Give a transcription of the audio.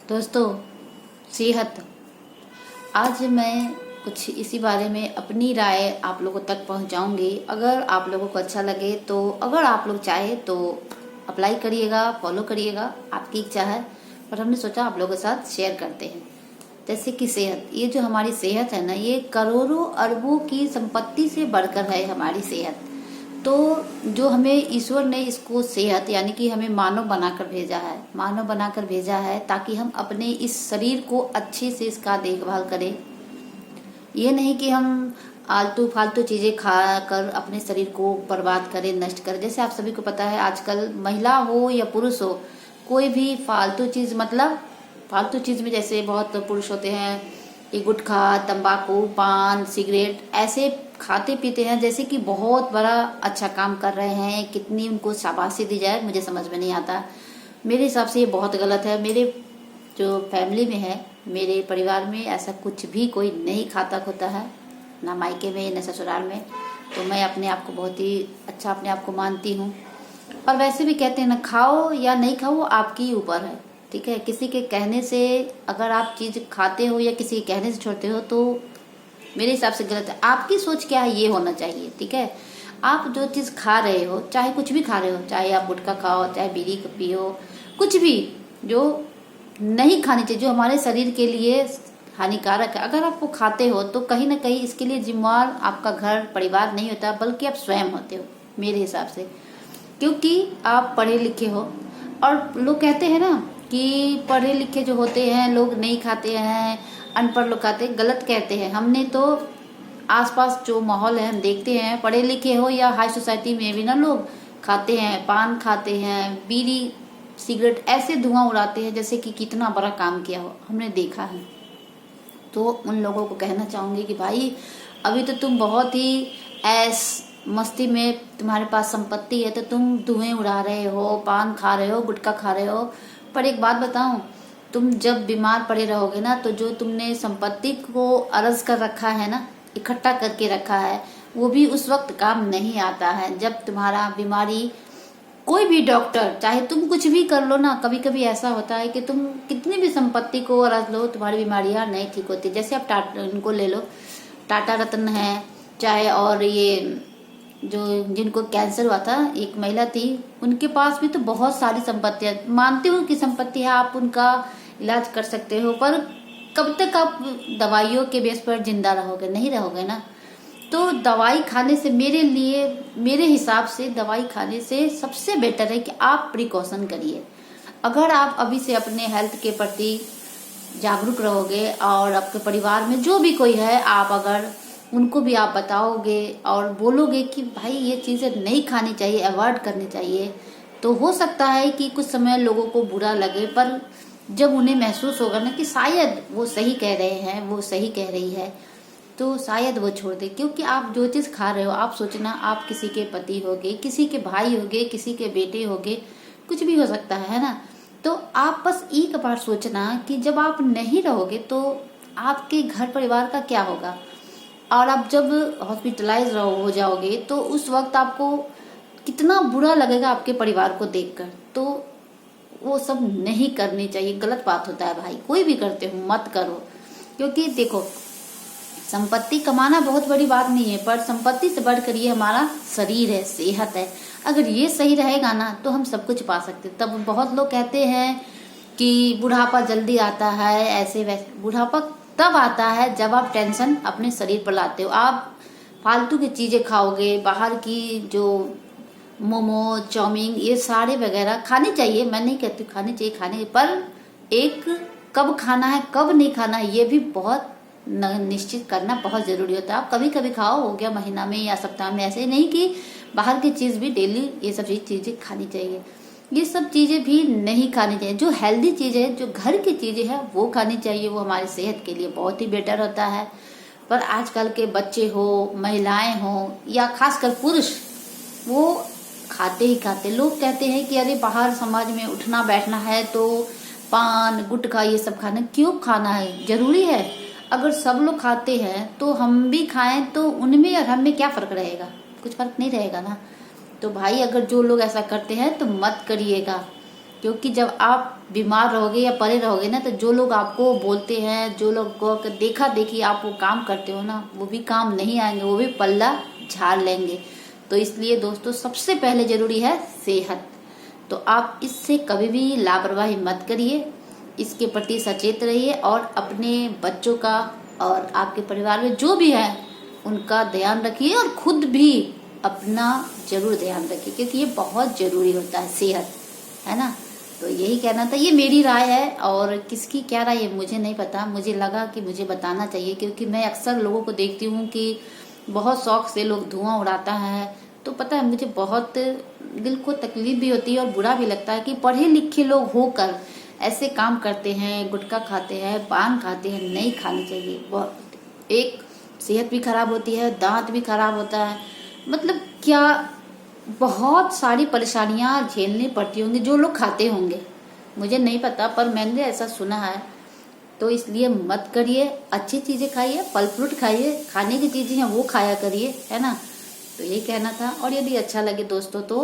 दोस्तों, सेहत। आज मैं कुछ इसी बारे में अपनी राय आप लोगों तक पहुंचाऊंगी। अगर आप लोगों को अच्छा लगे तो अगर आप लोग चाहे तो अप्लाई करिएगा, फॉलो करिएगा, आपकी इच्छा है। पर हमने सोचा आप लोगों के साथ शेयर करते हैं। जैसे कि सेहत, ये जो हमारी सेहत है ना, ये करोड़ों अरबों की संपत्ति से बढ़कर है हमारी सेहत। तो जो हमें ईश्वर ने इसको सेहत यानी कि हमें मानव बनाकर भेजा है ताकि हम अपने इस शरीर को अच्छे से इसका देखभाल करें। ये नहीं कि हम आलतू फालतू चीजें खा कर अपने शरीर को बर्बाद करें, नष्ट करें। जैसे आप सभी को पता है, आजकल महिला हो या पुरुष हो, कोई भी फालतू चीज, मतलब फालतू चीज में जैसे बहुत पुरुष होते हैं, ये गुटखा, तंबाकू, पान, सिगरेट ऐसे खाते पीते हैं जैसे कि बहुत बड़ा अच्छा काम कर रहे हैं। कितनी उनको शाबाशी दी जाए मुझे समझ में नहीं आता। मेरे हिसाब से ये बहुत गलत है। मेरे जो फैमिली में है, मेरे परिवार में ऐसा कुछ भी कोई नहीं खाता होता है, ना मायके में ना ससुराल में। तो मैं अपने आप को बहुत ही अच्छा अपने आप को मानती हूँ। और वैसे भी कहते हैं ना, खाओ या नहीं खाओ आपके ऊपर है, ठीक है। किसी के कहने से अगर आप चीज खाते हो या किसी के कहने से छोड़ते हो तो मेरे हिसाब से गलत है। आपकी सोच क्या है ये होना चाहिए, ठीक है। आप जो चीज खा रहे हो, चाहे कुछ भी खा रहे हो, चाहे आप गुटखा खाओ, चाहे बीड़ी पियो, कुछ भी जो नहीं खानी चाहिए, जो हमारे शरीर के लिए हानिकारक है, अगर आप वो खाते हो तो कहीं ना कहीं इसके लिए जिम्मेवार आपका घर परिवार नहीं होता, बल्कि आप स्वयं होते हो मेरे हिसाब से। क्योंकि आप पढ़े लिखे हो। और लोग कहते हैं ना कि पढ़े लिखे जो होते हैं लोग नहीं खाते हैं, अनपढ़ लोग खाते हैं। गलत कहते हैं। हमने तो आसपास जो माहौल है हम देखते हैं, पढ़े लिखे हो या हाई सोसाइटी में भी ना लोग खाते हैं, पान खाते हैं, बीड़ी सिगरेट ऐसे धुआं उड़ाते हैं जैसे कि कितना बड़ा काम किया हो, हमने देखा है। तो उन लोगों को कहना चाहूंगी कि भाई अभी तो तुम बहुत ही ऐस मस्ती में, तुम्हारे पास संपत्ति है तो तुम धुएं उड़ा रहे हो, पान खा रहे हो, गुटखा खा रहे हो। पर एक बात बताऊं, तुम जब बीमार पड़े रहोगे ना, तो जो तुमने संपत्ति को अर्ज कर रखा है ना, इकट्ठा करके रखा है, वो भी उस वक्त काम नहीं आता है जब तुम्हारा बीमारी। कोई भी डॉक्टर, चाहे तुम कुछ भी कर लो ना, कभी कभी ऐसा होता है कि तुम कितनी भी संपत्ति को अर्ज लो, तुम्हारी बीमारियां नहीं ठीक होती। जैसे आप इनको ले लो, टाटा रत्न है, चाहे और ये जो जिनको कैंसर हुआ था, एक महिला थी, उनके पास भी तो बहुत सारी संपत्तियां। मानती हूँ कि संपत्ति है, आप उनका इलाज कर सकते हो, पर कब तक आप दवाइयों के बेस पर जिंदा रहोगे? नहीं रहोगे ना। तो दवाई खाने से, मेरे हिसाब से दवाई खाने से सबसे बेटर है कि आप प्रिकॉशन करिए। अगर आप अभी से अपने हेल्थ के प्रति जागरूक रहोगे और आपके परिवार में जो भी कोई है, आप अगर उनको भी आप बताओगे और बोलोगे कि भाई ये चीजें नहीं खानी चाहिए, अवॉइड करनी चाहिए, तो हो सकता है कि कुछ समय लोगों को बुरा लगे, पर जब उन्हें महसूस होगा ना कि शायद वो सही कह रहे हैं, वो सही कह रही है, तो शायद वो छोड़ दे। क्योंकि आप जो चीज खा रहे हो, आप सोचना, आप किसी के पति होगे, किसी के भाई होगे, किसी के बेटे होगे, कुछ भी हो सकता है ना। तो आप बस एक बार सोचना कि जब आप नहीं रहोगे तो आपके घर परिवार का क्या होगा। और आप जब हॉस्पिटलाइज हो जाओगे तो उस वक्त आपको कितना बुरा लगेगा आपके परिवार को देखकर। तो वो सब नहीं करनी चाहिए, गलत बात होता है भाई। कोई भी करते हो मत करो। क्योंकि देखो, संपत्ति कमाना बहुत बड़ी बात नहीं है, पर संपत्ति से बढ़कर ये हमारा शरीर है, सेहत है। अगर ये सही रहेगा ना तो हम सब कुछ पा सकते। तब बहुत लोग कहते हैं कि बुढ़ापा जल्दी आता है, ऐसे वैसे। बुढ़ापा तब आता है जब आप टेंशन अपने शरीर पर लाते हो। आप फालतू की चीजें खाओगे, बाहर की जो मोमो, चाउमीन, ये सारे वगैरह खाने चाहिए, मैं नहीं कहती खाने चाहिए, खाने, पर एक कब खाना है कब नहीं खाना है ये भी बहुत निश्चित करना बहुत जरूरी होता है। आप कभी कभी खाओ, हो गया महीना में या सप्ताह में, ऐसे नहीं कि बाहर की चीज भी डेली ये सब चीजें खानी चाहिए। ये सब चीजें भी नहीं खानी चाहिए। जो हेल्दी चीजें, जो घर की चीजें हैं वो खानी चाहिए, वो हमारी सेहत के लिए बहुत ही बेटर होता है। पर आजकल के बच्चे हो, महिलाएं हो या खासकर पुरुष, वो खाते ही खाते। लोग कहते हैं कि अरे बाहर समाज में उठना बैठना है तो पान गुटखा ये सब खाना, क्यों खाना है? जरूरी है? अगर सब लोग खाते हैं तो हम भी खाएं, तो उनमें और हम में क्या फर्क रहेगा? कुछ फर्क नहीं रहेगा ना। तो भाई अगर जो लोग ऐसा करते हैं तो मत करिएगा। क्योंकि जब आप बीमार रहोगे या पड़े रहोगे ना, तो जो लोग आपको बोलते हैं, जो लोग को देखा देखी आप वो काम करते हो ना, वो भी काम नहीं आएंगे, वो भी पल्ला झाड़ लेंगे। तो इसलिए दोस्तों सबसे पहले जरूरी है सेहत। तो आप इससे कभी भी लापरवाही मत करिए, इसके प्रति सचेत रहिए और अपने बच्चों का और आपके परिवार में जो भी है उनका ध्यान रखिए, और खुद भी अपना जरूर ध्यान रखिए, क्योंकि ये बहुत जरूरी होता है सेहत, है ना। तो यही कहना था, ये मेरी राय है, और किसकी क्या राय है मुझे नहीं पता, मुझे लगा कि मुझे बताना चाहिए, क्योंकि मैं अक्सर लोगों को देखती हूँ कि बहुत शौक से लोग धुआं उड़ाता है। तो पता है मुझे बहुत दिल को तकलीफ भी होती है और बुरा भी लगता है कि पढ़े लिखे लोग होकर ऐसे काम करते हैं, गुटखा खाते हैं, पान खाते हैं। नहीं खानी चाहिए, बहुत एक सेहत भी खराब होती है, दांत भी खराब होता है, मतलब क्या बहुत सारी परेशानियां झेलनी पड़ती होंगी जो लोग खाते होंगे, मुझे नहीं पता, पर मैंने ऐसा सुना है। तो इसलिए मत करिए, अच्छी चीजें खाइए, फल फ्रूट खाइए, खाने की चीजें हैं वो खाया करिए, है ना। तो यही कहना था, और यदि अच्छा लगे दोस्तों तो